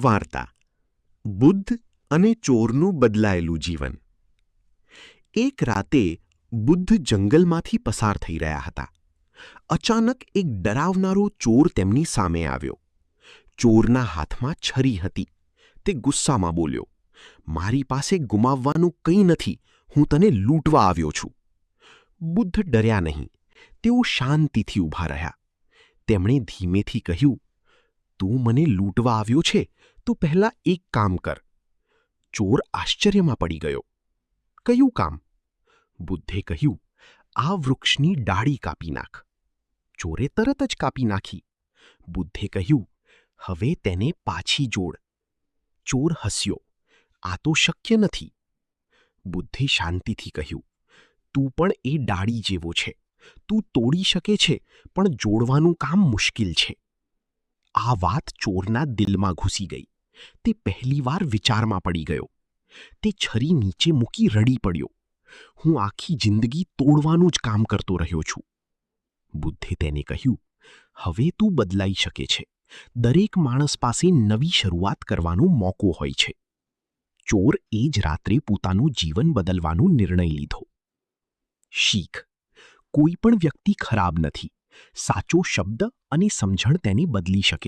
વાર્તા બુદ્ધ અને ચોરનું બદલાયેલું જીવન. એક રાતે બુદ્ધ જંગલમાંથી પસાર થઈ રહ્યા હતા. અચાનક એક ડરાવનારો ચોર તેમની સામે આવ્યો. ચોરના હાથમાં છરી હતી. તે ગુસ્સામાં બોલ્યો, "મારી પાસે ગુમાવવાનું કંઈ નથી. હું તને લૂંટવા આવ્યો છું." બુદ્ધ ડર્યા નહીં. તેઓ શાંતિથી ઊભા રહ્યા. તેમણે ધીમેથી કહ્યું, "તું મને લૂંટવા આવ્યો છે તો પહેલાં એક કામ કર." ચોર આશ્ચર્યમાં પડી ગયો. "કયું કામ?" બુદ્ધે કહ્યું, "આ વૃક્ષની ડાળી કાપી નાખ." ચોરે તરત જ કાપી નાખી. બુદ્ધે કહ્યું, "હવે તેને પાછી જોડ." ચોર હસ્યો, "આ તો શક્ય નથી." બુદ્ધે શાંતિથી કહ્યું, "તું પણ એ ડાળી જેવો છે. તું તોડી શકે છે પણ જોડવાનું કામ મુશ્કેલ છે." આ વાત ચોરના દિલમાં ઘૂસી ગઈ. તે પહેલીવાર વિચારમાં પડી ગયો. તે છરી નીચે મૂકી રડી પડ્યો. "હું આખી જિંદગી તોડવાનું જ કામ કરતો રહ્યો છું." બુદ્ધે તેને કહ્યું, "હવે તું બદલાઈ શકે છે. દરેક માણસ પાસે નવી શરૂઆત કરવાનો મોકો હોય છે." ચોર એ જ રાત્રે પોતાનું જીવન બદલવાનો નિર્ણય લીધો. શીખ: કોઈ પણ વ્યક્તિ ખરાબ નથી. સાચો શબ્દ અને સમજણ તેને બદલી શકે.